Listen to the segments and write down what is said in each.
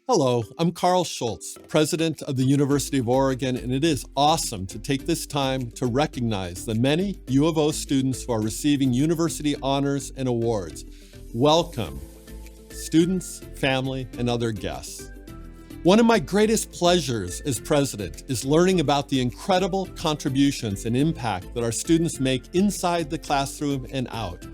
Hello, I'm Carl Schultz, President of the University of Oregon, and it is awesome to take this time to recognize the many U of O students who are receiving university honors and awards. Welcome, students, family, and other guests. One of my greatest pleasures as president is learning about the incredible contributions and impact that our students make inside the classroom and out.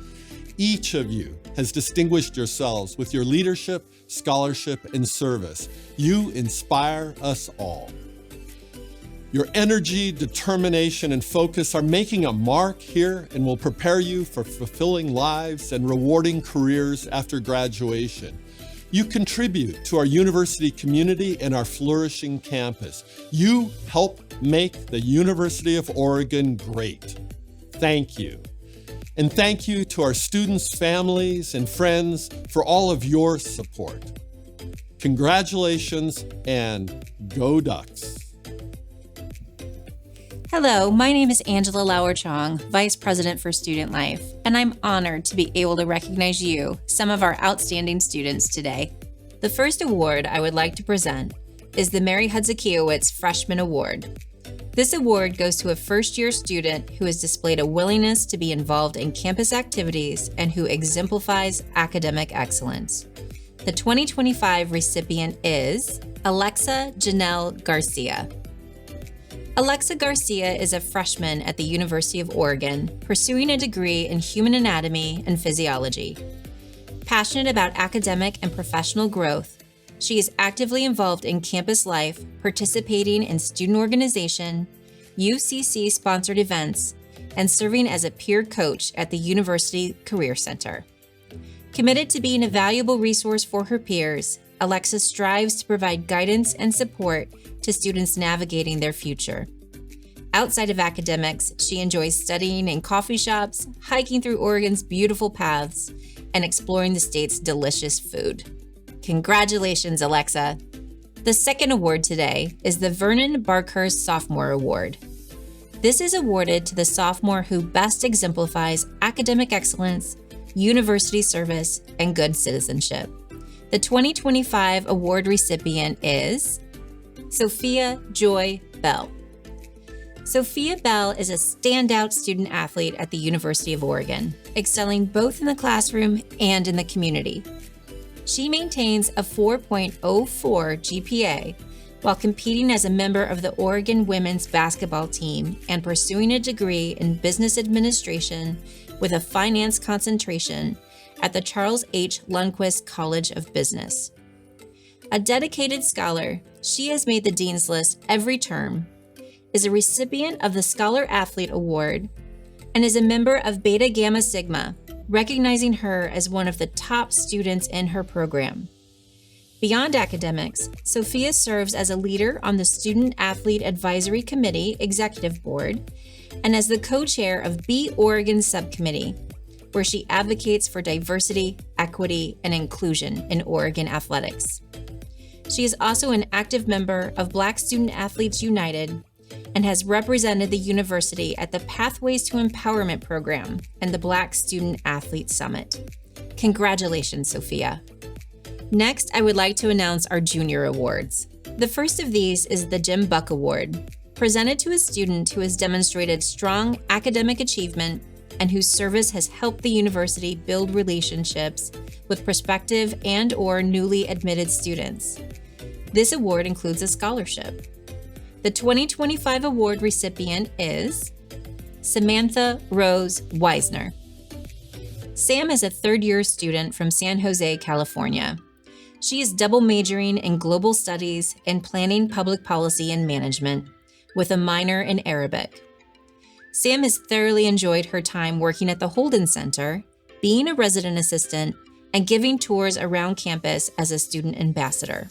Each of you has distinguished yourselves with your leadership, scholarship, and service. You inspire us all. Your energy, determination, and focus are making a mark here and will prepare you for fulfilling lives and rewarding careers after graduation. You contribute to our university community and our flourishing campus. You help make the University of Oregon great. Thank you. And thank you to our students, families, and friends for all of your support. Congratulations and go Ducks. Hello, my name is Angela Lauer-Chong, Vice President for Student Life, and I'm honored to be able to recognize you, some of our outstanding students today. The first award I would like to present is the Mary Hudzakiewicz Freshman Award. This award goes to a first-year student who has displayed a willingness to be involved in campus activities and who exemplifies academic excellence. The 2025 recipient is Alexa Janelle Garcia. Alexa Garcia is a freshman at the University of Oregon, pursuing a degree in human anatomy and physiology. Passionate about academic and professional growth, she is actively involved in campus life, participating in student organization, UCC-sponsored events, and serving as a peer coach at the University Career Center. Committed to being a valuable resource for her peers, Alexa strives to provide guidance and support to students navigating their future. Outside of academics, she enjoys studying in coffee shops, hiking through Oregon's beautiful paths, and exploring the state's delicious food. Congratulations, Alexa. The second award today is the Vernon Barkhurst Sophomore Award. This is awarded to the sophomore who best exemplifies academic excellence, university service, and good citizenship. The 2025 award recipient is Sophia Joy Bell. Sophia Bell is a standout student athlete at the University of Oregon, excelling both in the classroom and in the community. She maintains a 4.04 GPA while competing as a member of the Oregon women's basketball team and pursuing a degree in business administration with a finance concentration at the Charles H. Lundquist College of Business. A dedicated scholar, she has made the Dean's List every term, is a recipient of the Scholar Athlete Award, and is a member of Beta Gamma Sigma, recognizing her as one of the top students in her program. Beyond academics, Sophia serves as a leader on the Student Athlete Advisory Committee Executive Board and as the co-chair of Be Oregon Subcommittee, where she advocates for diversity, equity, and inclusion in Oregon athletics. She is also an active member of Black Student Athletes United and has represented the university at the Pathways to Empowerment program and the Black Student Athlete Summit. Congratulations, Sophia. Next, I would like to announce our junior awards. The first of these is the Jim Buck Award, presented to a student who has demonstrated strong academic achievement and whose service has helped the university build relationships with prospective and/or newly admitted students. This award includes a scholarship. The 2025 award recipient is Samantha Rose Weisner. Sam is a third-year student from San Jose, California. She is double majoring in global studies and planning public policy and management, with a minor in Arabic. Sam has thoroughly enjoyed her time working at the Holden Center, being a resident assistant, and giving tours around campus as a student ambassador.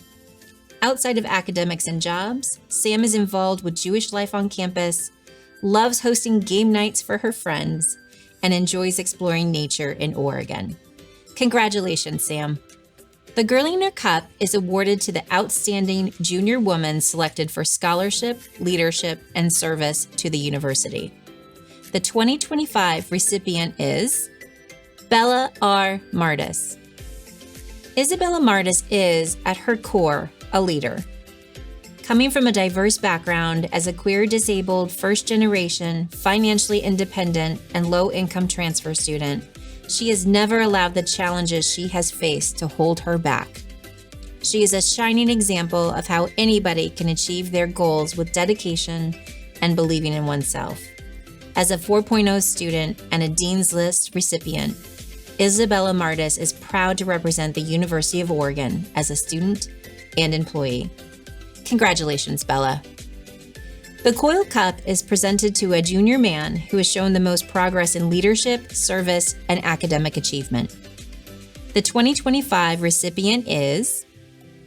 Outside of academics and jobs, Sam is involved with Jewish life on campus, loves hosting game nights for her friends, and enjoys exploring nature in Oregon. Congratulations, Sam. The Gerlinger Cup is awarded to the outstanding junior woman selected for scholarship, leadership, and service to the university. The 2025 recipient is Bella R. Martis. Isabella Martis is, at her core, a leader. Coming from a diverse background as a queer disabled first-generation, financially independent, and low-income transfer student, she has never allowed the challenges she has faced to hold her back. She is a shining example of how anybody can achieve their goals with dedication and believing in oneself. As a 4.0 student and a Dean's List recipient, Isabella Martis is proud to represent the University of Oregon as a student and employee. Congratulations, Bella. The Coyle Cup is presented to a junior man who has shown the most progress in leadership, service, and academic achievement. The 2025 recipient is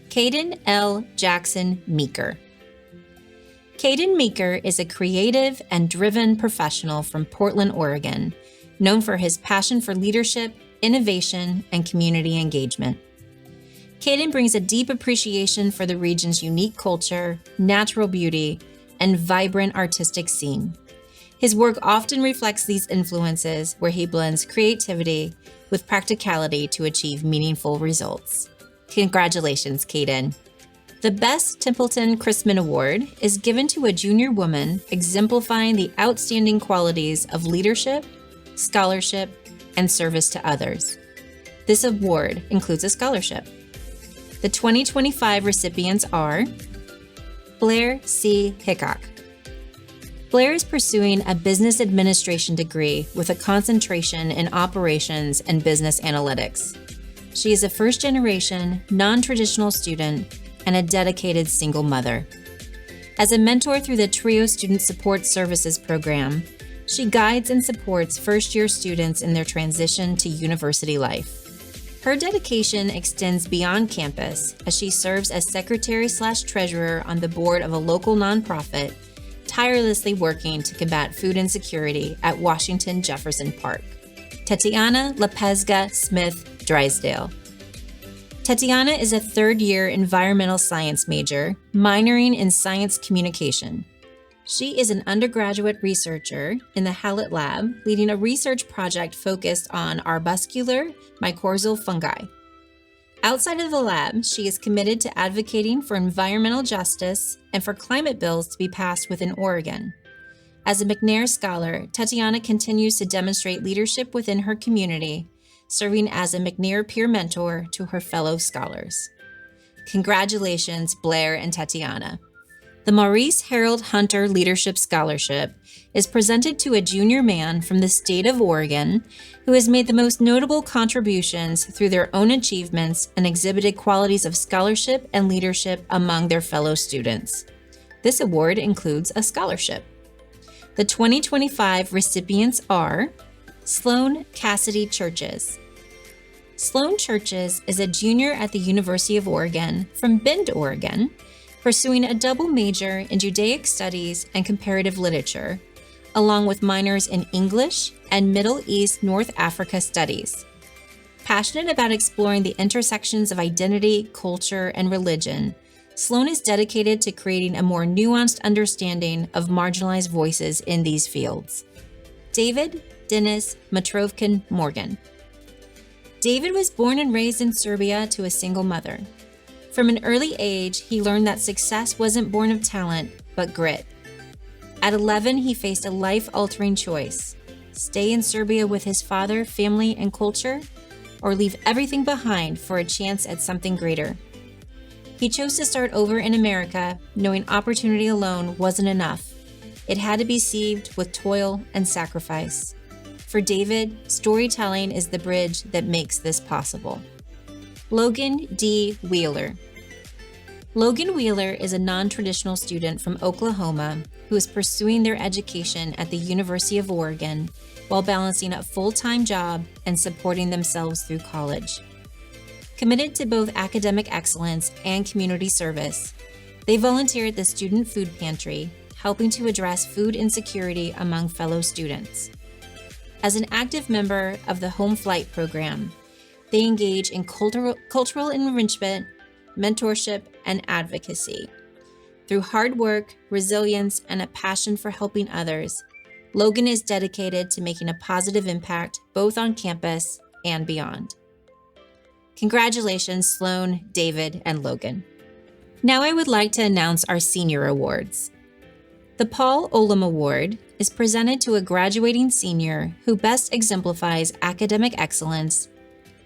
Caden L. Jackson Meeker. Caden Meeker is a creative and driven professional from Portland, Oregon, known for his passion for leadership, innovation, and community engagement. Caden brings a deep appreciation for the region's unique culture, natural beauty, and vibrant artistic scene. His work often reflects these influences, where he blends creativity with practicality to achieve meaningful results. Congratulations, Caden. The Best Templeton Chrisman Award is given to a junior woman exemplifying the outstanding qualities of leadership, scholarship, and service to others. This award includes a scholarship. The 2025 recipients are Blair C. Hickok. Blair is pursuing a business administration degree with a concentration in operations and business analytics. She is a first-generation, non-traditional student and a dedicated single mother. As a mentor through the TRIO Student Support Services program, she guides and supports first-year students in their transition to university life. Her dedication extends beyond campus as she serves as secretary/treasurer on the board of a local nonprofit, tirelessly working to combat food insecurity at Washington Jefferson Park. Tatiana Lepezga Smith Drysdale. Tatiana is a third-year environmental science major, minoring in science communication. She is an undergraduate researcher in the Hallett Lab, leading a research project focused on arbuscular mycorrhizal fungi. Outside of the lab, she is committed to advocating for environmental justice and for climate bills to be passed within Oregon. As a McNair Scholar, Tatiana continues to demonstrate leadership within her community, serving as a McNair peer mentor to her fellow scholars. Congratulations, Blair and Tatiana. The Maurice Harold Hunter Leadership Scholarship is presented to a junior man from the state of Oregon who has made the most notable contributions through their own achievements and exhibited qualities of scholarship and leadership among their fellow students. This award includes a scholarship. The 2025 recipients are Sloan Cassidy Churches. Sloan Churches is a junior at the University of Oregon from Bend, Oregon, pursuing a double major in Judaic Studies and Comparative Literature, along with minors in English and Middle East North Africa Studies. Passionate about exploring the intersections of identity, culture, and religion, Sloan is dedicated to creating a more nuanced understanding of marginalized voices in these fields. David Dennis Matrovkin Morgan. David was born and raised in Serbia to a single mother. From an early age, he learned that success wasn't born of talent, but grit. At 11, he faced a life-altering choice: stay in Serbia with his father, family, and culture, or leave everything behind for a chance at something greater. He chose to start over in America, knowing opportunity alone wasn't enough. It had to be sieved with toil and sacrifice. For David, storytelling is the bridge that makes this possible. Logan D. Wheeler. Logan Wheeler is a non-traditional student from Oklahoma who is pursuing their education at the University of Oregon while balancing a full-time job and supporting themselves through college. Committed to both academic excellence and community service, they volunteer at the Student Food Pantry, helping to address food insecurity among fellow students. As an active member of the Home Flight program, they engage in cultural enrichment, mentorship, and advocacy. Through hard work, resilience, and a passion for helping others, Logan is dedicated to making a positive impact both on campus and beyond. Congratulations, Sloan, David, and Logan. Now I would like to announce our senior awards. The Paul Olam Award is presented to a graduating senior who best exemplifies academic excellence,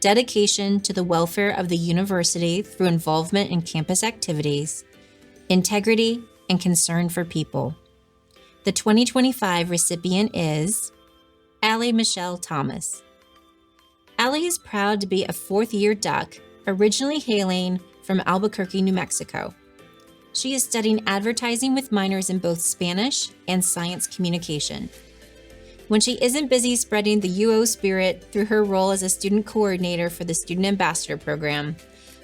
dedication to the welfare of the university through involvement in campus activities, integrity, and concern for people. The 2025 recipient is Allie Michelle Thomas. Allie is proud to be a fourth-year Duck, originally hailing from Albuquerque, New Mexico. She is studying advertising with minors in both Spanish and science communication. When she isn't busy spreading the UO spirit through her role as a student coordinator for the Student Ambassador Program,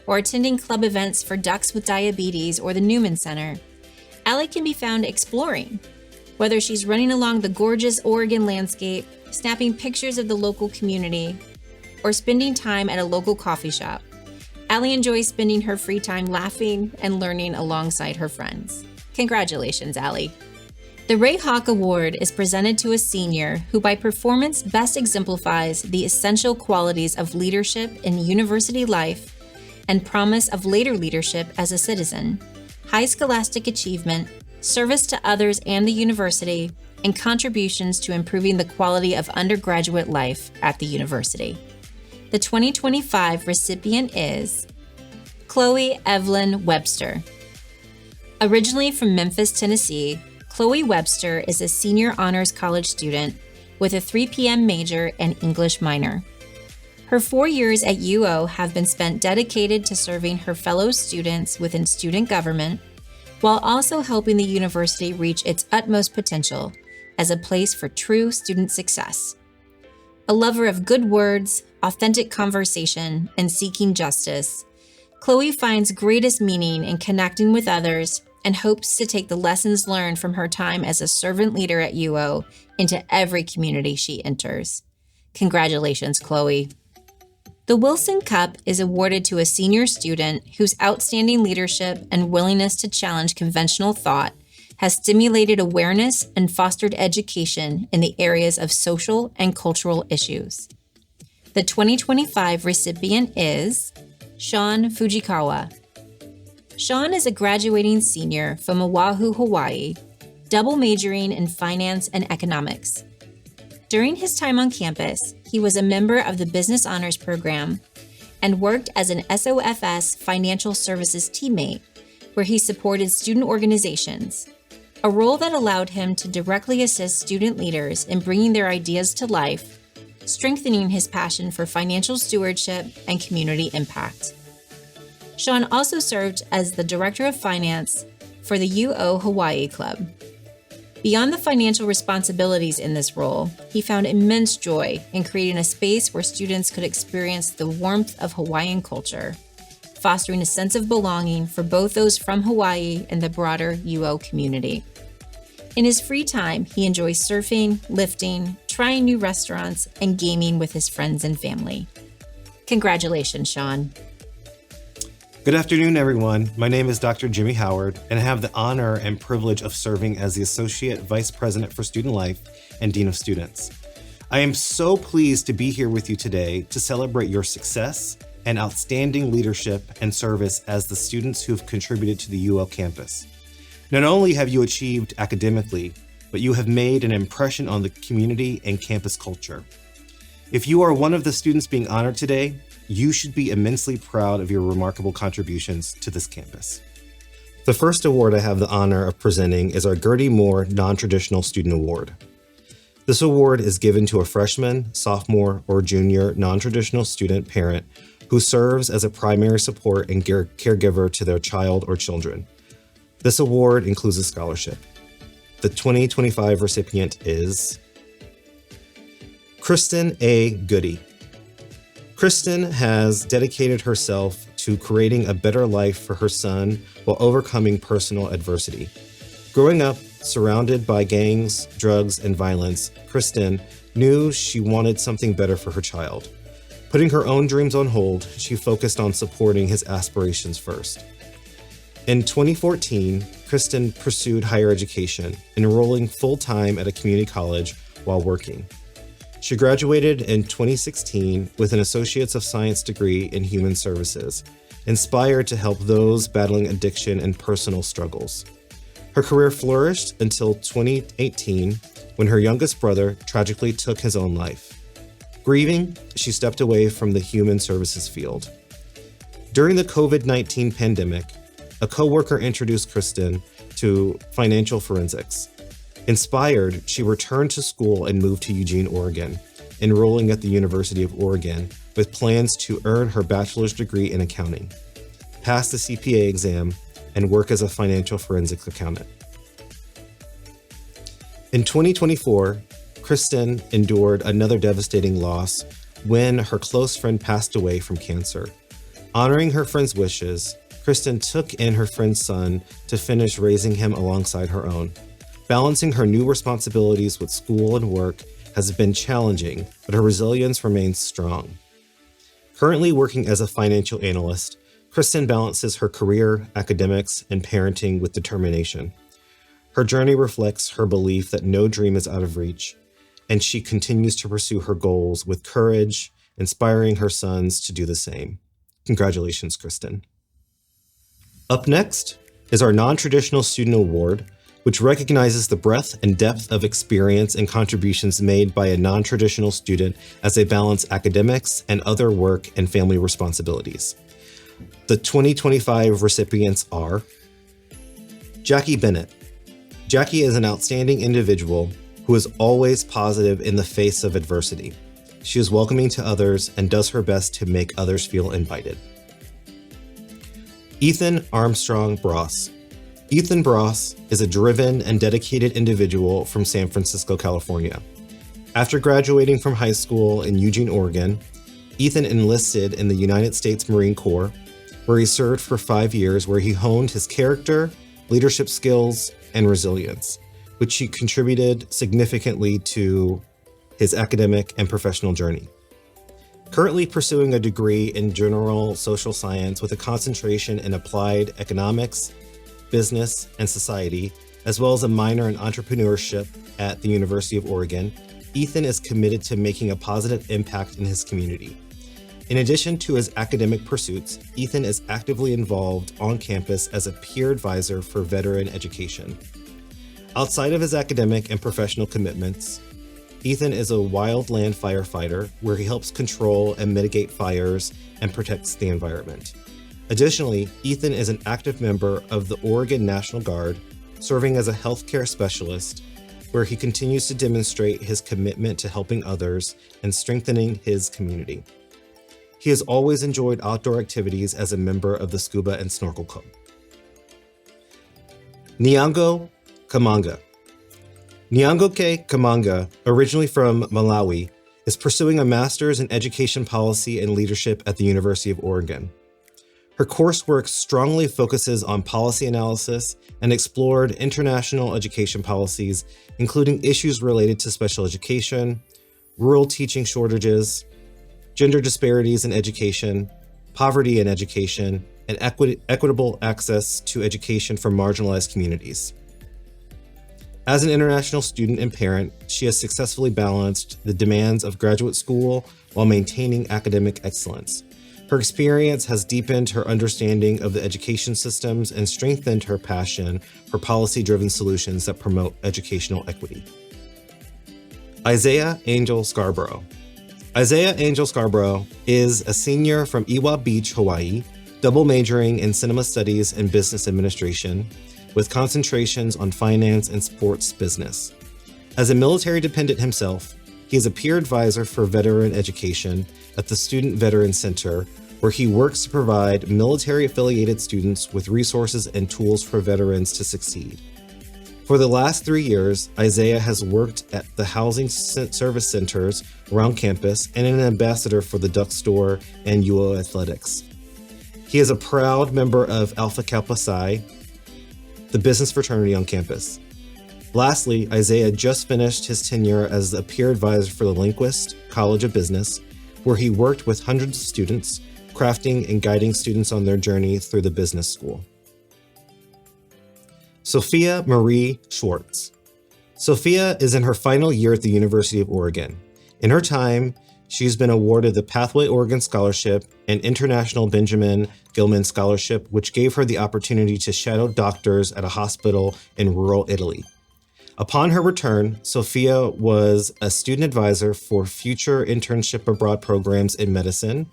or attending club events for Ducks with Diabetes or the Newman Center, Allie can be found exploring, whether she's running along the gorgeous Oregon landscape, snapping pictures of the local community, or spending time at a local coffee shop. Allie enjoys spending her free time laughing and learning alongside her friends. Congratulations, Allie. The Ray Hawk Award is presented to a senior who by performance best exemplifies the essential qualities of leadership in university life and promise of later leadership as a citizen, high scholastic achievement, service to others and the university, and contributions to improving the quality of undergraduate life at the university. The 2025 recipient is Chloe Evelyn Webster. Originally from Memphis, Tennessee, Chloe Webster is a senior honors college student with a 3 p.m. major and English minor. Her 4 years at UO have been spent dedicated to serving her fellow students within student government, while also helping the university reach its utmost potential as a place for true student success. A lover of good words, authentic conversation, and seeking justice, Chloe finds greatest meaning in connecting with others and hopes to take the lessons learned from her time as a servant leader at UO into every community she enters. Congratulations, Chloe. The Wilson Cup is awarded to a senior student whose outstanding leadership and willingness to challenge conventional thought has stimulated awareness and fostered education in the areas of social and cultural issues. The 2025 recipient is Sean Fujikawa. Sean is a graduating senior from Oahu, Hawaii, double majoring in finance and economics. During his time on campus, he was a member of the Business Honors Program and worked as an SOFS Financial Services teammate, where he supported student organizations, a role that allowed him to directly assist student leaders in bringing their ideas to life, strengthening his passion for financial stewardship and community impact. Sean also served as the Director of Finance for the UO Hawaii Club. Beyond the financial responsibilities in this role, he found immense joy in creating a space where students could experience the warmth of Hawaiian culture, fostering a sense of belonging for both those from Hawaii and the broader UO community. In his free time, he enjoys surfing, lifting, trying new restaurants, and gaming with his friends and family. Congratulations, Sean. Good afternoon, everyone. My name is Dr. Jimmy Howard, and I have the honor and privilege of serving as the Associate Vice President for Student Life and Dean of Students. I am so pleased to be here with you today to celebrate your success and outstanding leadership and service as the students who have contributed to the UO campus. Not only have you achieved academically, but you have made an impression on the community and campus culture. If you are one of the students being honored today, you should be immensely proud of your remarkable contributions to this campus. The first award I have the honor of presenting is our Gertie Moore Non-Traditional Student Award. This award is given to a freshman, sophomore, or junior non-traditional student parent who serves as a primary support and caregiver to their child or children. This award includes a scholarship. The 2025 recipient is Kristen A. Goody. Kristen has dedicated herself to creating a better life for her son while overcoming personal adversity. Growing up surrounded by gangs, drugs, and violence, Kristen knew she wanted something better for her child. Putting her own dreams on hold, she focused on supporting his aspirations first. In 2014, Kristen pursued higher education, enrolling full-time at a community college while working. She graduated in 2016 with an Associates of Science degree in Human Services, inspired to help those battling addiction and personal struggles. Her career flourished until 2018 when her youngest brother tragically took his own life. Grieving, she stepped away from the human services field. During the COVID-19 pandemic, a coworker introduced Kristen to financial forensics. Inspired, she returned to school and moved to Eugene, Oregon, enrolling at the University of Oregon with plans to earn her bachelor's degree in accounting, pass the CPA exam, and work as a financial forensics accountant. In 2024, Kristen endured another devastating loss when her close friend passed away from cancer. Honoring her friend's wishes, Kristen took in her friend's son to finish raising him alongside her own. Balancing her new responsibilities with school and work has been challenging, but her resilience remains strong. Currently working as a financial analyst, Kristen balances her career, academics, and parenting with determination. Her journey reflects her belief that no dream is out of reach, and she continues to pursue her goals with courage, inspiring her sons to do the same. Congratulations, Kristen. Up next is our Non-Traditional Student Award, which recognizes the breadth and depth of experience and contributions made by a non-traditional student as they balance academics and other work and family responsibilities. The 2025 recipients are Jackie Bennett. Jackie is an outstanding individual who is always positive in the face of adversity. She is welcoming to others and does her best to make others feel invited. Ethan Armstrong Bross. Ethan Bross is a driven and dedicated individual from San Francisco, California. After graduating from high school in Eugene, Oregon, Ethan enlisted in the United States Marine Corps, where he served for 5 years, where he honed his character, leadership skills, and resilience, which he contributed significantly to his academic and professional journey. Currently pursuing a degree in general social science with a concentration in applied economics, business, and society, as well as a minor in entrepreneurship at the University of Oregon, Ethan is committed to making a positive impact in his community. In addition to his academic pursuits, Ethan is actively involved on campus as a peer advisor for veteran education. Outside of his academic and professional commitments, Ethan is a wildland firefighter where he helps control and mitigate fires and protects the environment. Additionally, Ethan is an active member of the Oregon National Guard, serving as a healthcare specialist, where he continues to demonstrate his commitment to helping others and strengthening his community. He has always enjoyed outdoor activities as a member of the Scuba and Snorkel Club. Nyango Kamanga. Nyangoke Kamanga, originally from Malawi, is pursuing a master's in education policy and leadership at the University of Oregon. Her coursework strongly focuses on policy analysis and explored international education policies, including issues related to special education, rural teaching shortages, gender disparities in education, poverty in education, and equitable access to education for marginalized communities. As an international student and parent, she has successfully balanced the demands of graduate school while maintaining academic excellence. Her experience has deepened her understanding of the education systems and strengthened her passion for policy-driven solutions that promote educational equity. Isaiah Angel Scarborough. Isaiah Angel Scarborough is a senior from Iwa Beach, Hawaii, double majoring in cinema studies and business administration, with concentrations on finance and sports business. As a military dependent himself, he is a peer advisor for veteran education at the Student Veteran Center, where he works to provide military-affiliated students with resources and tools for veterans to succeed. For the last 3 years, Isaiah has worked at the housing service centers around campus and an ambassador for the Duck Store and UO Athletics. He is a proud member of Alpha Kappa Psi, the business fraternity on campus. Lastly, Isaiah just finished his tenure as a peer advisor for the Linguist College of Business, where he worked with hundreds of students, crafting and guiding students on their journey through the business school. Sophia Marie Schwartz. Sophia is in her final year at the University of Oregon. In her time, she's been awarded the Pathway Oregon Scholarship and International Benjamin Gilman Scholarship, which gave her the opportunity to shadow doctors at a hospital in rural Italy. Upon her return, Sophia was a student advisor for future internship abroad programs in medicine.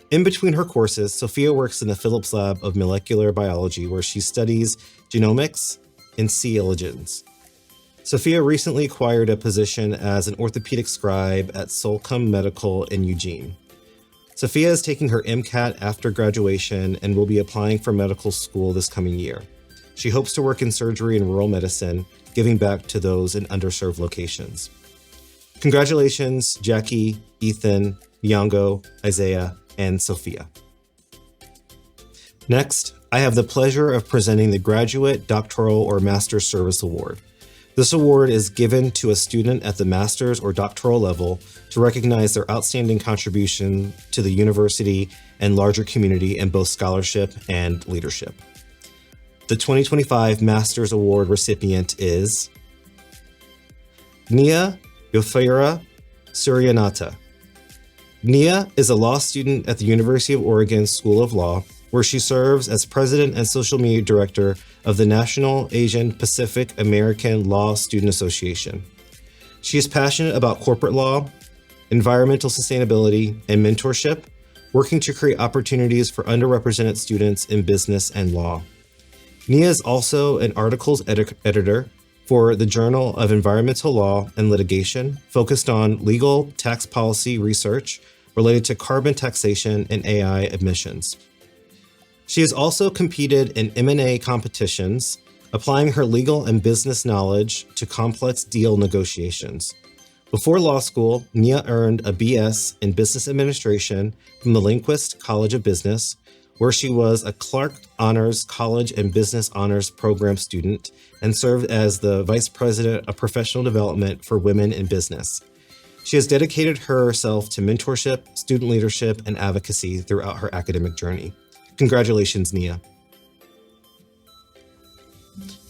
In between her courses, Sophia works in the Phillips Lab of Molecular Biology, where she studies genomics and C. elegans. Sophia recently acquired a position as an orthopedic scribe at Solcom Medical in Eugene. Sophia is taking her MCAT after graduation and will be applying for medical school this coming year. She hopes to work in surgery and rural medicine, giving back to those in underserved locations. Congratulations, Jackie, Ethan, Nyong'o, Isaiah, and Sophia. Next, I have the pleasure of presenting the Graduate, Doctoral, or Master's Service Award. This award is given to a student at the master's or doctoral level to recognize their outstanding contribution to the university and larger community in both scholarship and leadership. The 2025 Master's Award recipient is Nia Yofira Suryanata. Nia is a law student at the University of Oregon School of Law, where she serves as president and social media director of the National Asian Pacific American Law Student Association. She is passionate about corporate law, environmental sustainability, and mentorship, working to create opportunities for underrepresented students in business and law. Nia is also an articles editor for the Journal of Environmental Law and Litigation, focused on legal tax policy research related to carbon taxation and AI emissions. She has also competed in M&A competitions, applying her legal and business knowledge to complex deal negotiations. Before law school, Nia earned a BS in Business Administration from the Lindquist College of Business, where she was a Clark Honors College and Business Honors Program student and served as the Vice President of Professional Development for Women in Business. She has dedicated herself to mentorship, student leadership, and advocacy throughout her academic journey. Congratulations, Nia.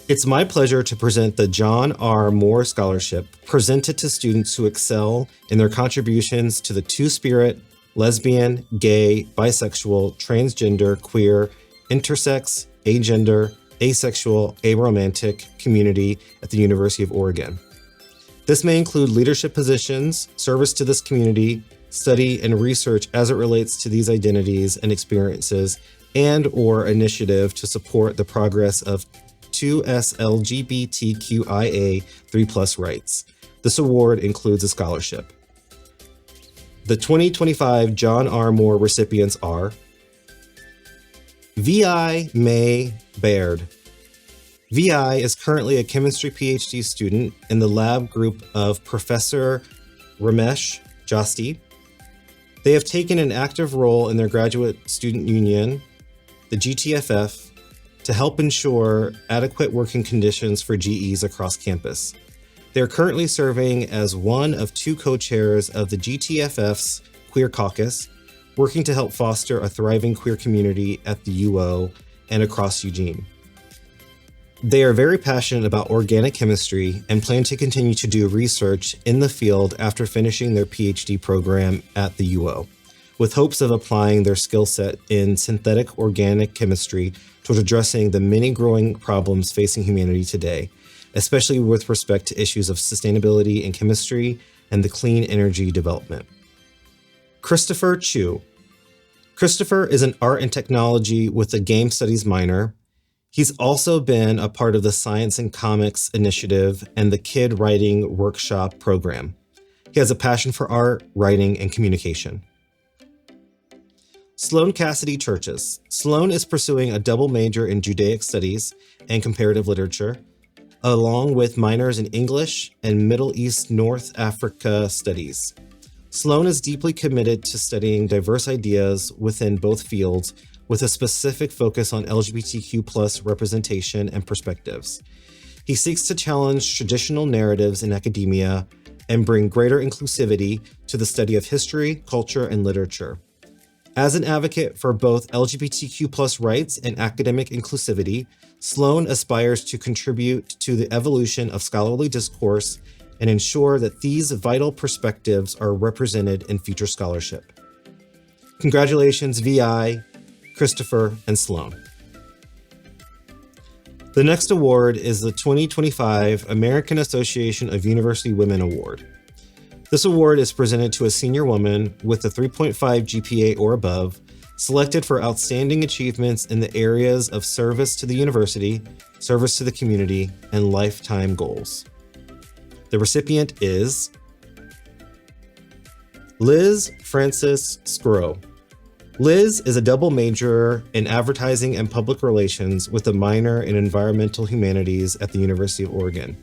It's my pleasure to present the John R. Moore Scholarship, presented to students who excel in their contributions to the two-spirit, lesbian, gay, bisexual, transgender, queer, intersex, agender, asexual, aromantic community at the University of Oregon. This may include leadership positions, service to this community, study and research as it relates to these identities and experiences, and/or initiative to support the progress of 2S LGBTQIA3+ rights. This award includes a scholarship. The 2025 John R. Moore recipients are Vi May Baird. Vi is currently a chemistry PhD student in the lab group of Professor Ramesh Jasti. They have taken an active role in their graduate student union, the GTFF, to help ensure adequate working conditions for GEs across campus. They are currently serving as one of two co-chairs of the GTFF's Queer Caucus, working to help foster a thriving queer community at the UO and across Eugene. They are very passionate about organic chemistry and plan to continue to do research in the field after finishing their PhD program at the UO, with hopes of applying their skill set in synthetic organic chemistry toward addressing the many growing problems facing humanity today, especially with respect to issues of sustainability in chemistry and the clean energy development. Christopher Chu. Christopher is an art and technology with a game studies minor. He's also been a part of the Science and Comics Initiative and the Kid Writing Workshop program. He has a passion for art, writing, and communication. Sloan Cassidy Churches. Sloan is pursuing a double major in Judaic Studies and Comparative Literature, along with minors in English and Middle East North Africa Studies. Sloan is deeply committed to studying diverse ideas within both fields, with a specific focus on LGBTQ+ representation and perspectives. He seeks to challenge traditional narratives in academia and bring greater inclusivity to the study of history, culture, and literature. As an advocate for both LGBTQ+ rights and academic inclusivity, Sloan aspires to contribute to the evolution of scholarly discourse and ensure that these vital perspectives are represented in future scholarship. Congratulations, VI, Christopher, and Sloan. The next award is the 2025 American Association of University Women Award. This award is presented to a senior woman with a 3.5 GPA or above, selected for outstanding achievements in the areas of service to the university, service to the community, and lifetime goals. The recipient is Liz Francis Scrow. Liz is a double major in advertising and public relations with a minor in environmental humanities at the University of Oregon.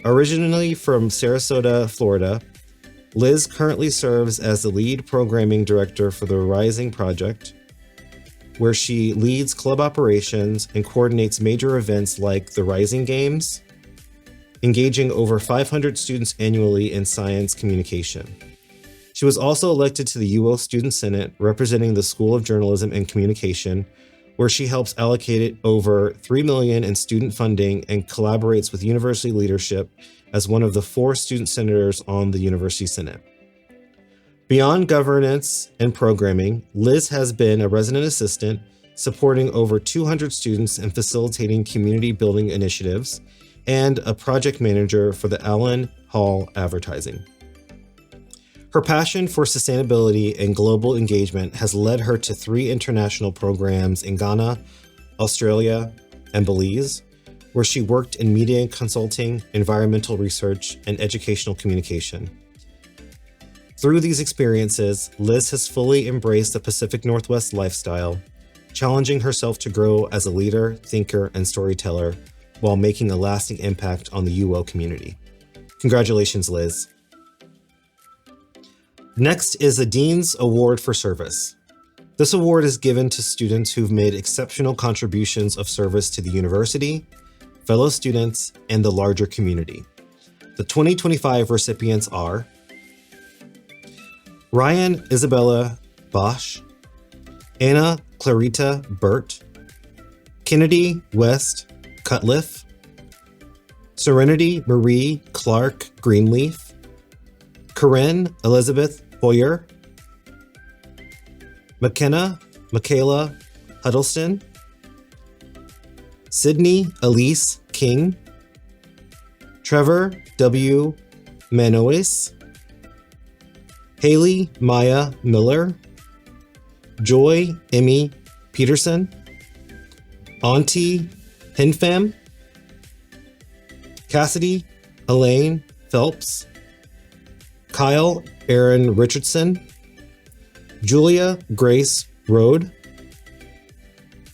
Originally from Sarasota, Florida, Liz currently serves as the lead programming director for the Rising Project, where she leads club operations and coordinates major events like the Rising Games, engaging over 500 students annually in science communication. She was also elected to the UO Student Senate, representing the School of Journalism and Communication, where she helps allocate over $3 million in student funding and collaborates with university leadership as one of the 4 student senators on the University Senate. Beyond governance and programming, Liz has been a resident assistant, supporting over 200 students and facilitating community building initiatives, and a project manager for the Allen Hall Advertising. Her passion for sustainability and global engagement has led her to 3 international programs in Ghana, Australia, and Belize, where she worked in media consulting, environmental research, and educational communication. Through these experiences, Liz has fully embraced the Pacific Northwest lifestyle, challenging herself to grow as a leader, thinker, and storyteller while making a lasting impact on the UO community. Congratulations, Liz. Next is the Dean's Award for Service. This award is given to students who've made exceptional contributions of service to the university, fellow students, and the larger community. The 2025 recipients are Ryan Isabella Bosch, Anna Clarita Burt, Kennedy West Cutliff, Serenity Marie Clark Greenleaf, Corinne Elizabeth Hoyer, McKenna Michaela Huddleston, Sydney Elise King, Trevor W. Manois, Haley Maya Miller, Joy Emmy Peterson, Auntie Hinfam, Cassidy Elaine Phelps, Kyle Aaron Richardson, Julia Grace Rode,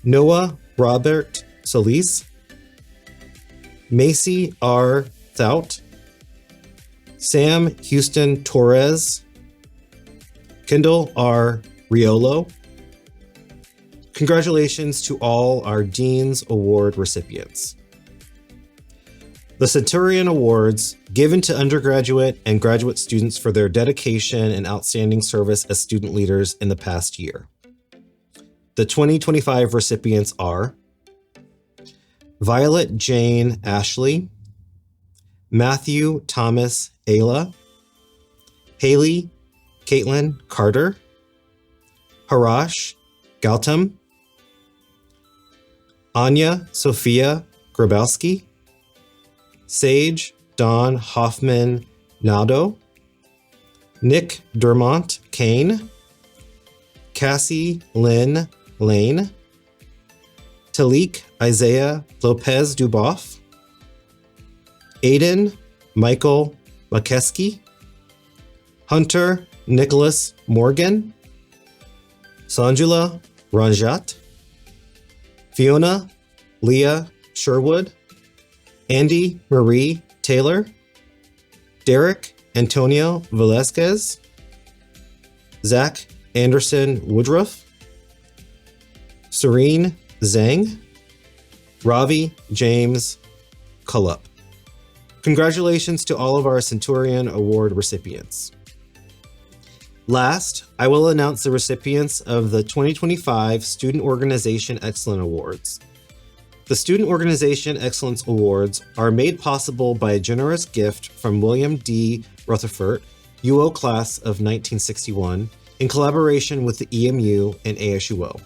Noah Robert Solis, Macy R. Thout, Sam Houston Torres, Kendall R. Riolo. Congratulations to all our Dean's Award recipients. The Centurion Awards, given to undergraduate and graduate students for their dedication and outstanding service as student leaders in the past year. The 2025 recipients are Violet Jane Ashley, Matthew Thomas Ayla, Haley Caitlin Carter, Harash Gautam, Anya Sophia Grabowski, Sage Don Hoffman Naldo, Nick Dermont Kane, Cassie Lynn Lane, Talik Isaiah Lopez Duboff, Aiden Michael McKeskey, Hunter Nicholas Morgan, Sanjula Ranjat, Fiona Leah Sherwood, Andy Marie Taylor, Derek Antonio Velasquez, Zach Anderson Woodruff, Serene Zhang, Ravi James Cullup. Congratulations to all of our Centurion Award recipients. Last, I will announce the recipients of the 2025 Student Organization Excellence Awards. The Student Organization Excellence Awards are made possible by a generous gift from William D. Rutherford, UO Class of 1961, in collaboration with the EMU and ASUO.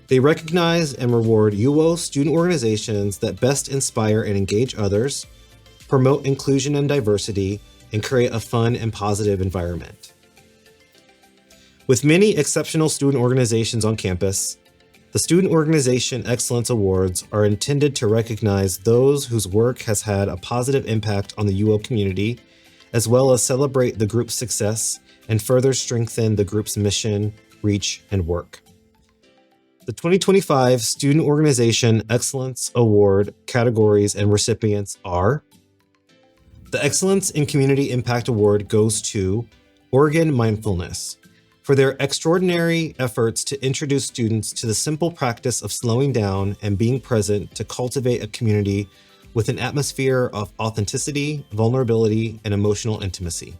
They recognize and reward UO student organizations that best inspire and engage others, promote inclusion and diversity, and create a fun and positive environment. With many exceptional student organizations on campus, the Student Organization Excellence Awards are intended to recognize those whose work has had a positive impact on the UO community, as well as celebrate the group's success and further strengthen the group's mission, reach, and work. The 2025 Student Organization Excellence Award categories and recipients are: the Excellence in Community Impact Award goes to Oregon Mindfulness for their extraordinary efforts to introduce students to the simple practice of slowing down and being present to cultivate a community with an atmosphere of authenticity, vulnerability, and emotional intimacy.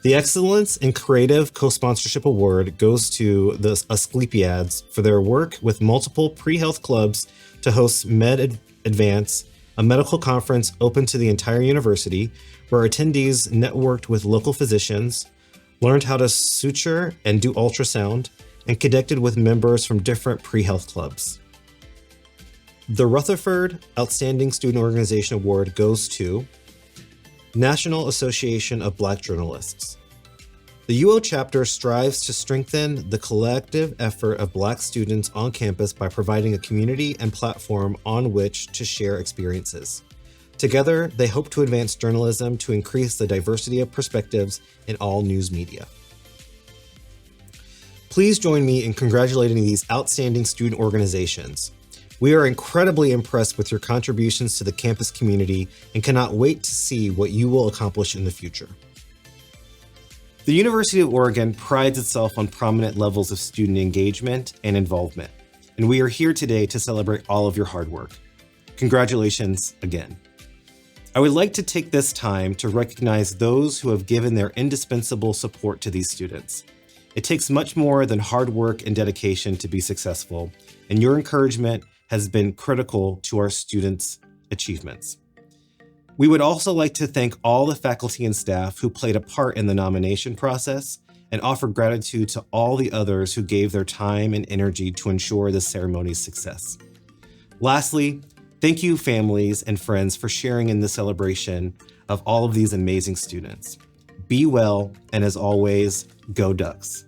The Excellence in Creative Co-Sponsorship Award goes to the Asclepiads for their work with multiple pre-health clubs to host Med Advance, a medical conference open to the entire university, where attendees networked with local physicians, learned how to suture and do ultrasound, and connected with members from different pre-health clubs. The Rutherford Outstanding Student Organization Award goes to National Association of Black Journalists. The UO chapter strives to strengthen the collective effort of Black students on campus by providing a community and platform on which to share experiences. Together, they hope to advance journalism to increase the diversity of perspectives in all news media. Please join me in congratulating these outstanding student organizations. We are incredibly impressed with your contributions to the campus community and cannot wait to see what you will accomplish in the future. The University of Oregon prides itself on prominent levels of student engagement and involvement, and we are here today to celebrate all of your hard work. Congratulations again. I would like to take this time to recognize those who have given their indispensable support to these students. It takes much more than hard work and dedication to be successful, and your encouragement has been critical to our students' achievements. We would also like to thank all the faculty and staff who played a part in the nomination process and offer gratitude to all the others who gave their time and energy to ensure the ceremony's success. Lastly, thank you, families and friends, for sharing in the celebration of all of these amazing students. Be well, and as always, go Ducks.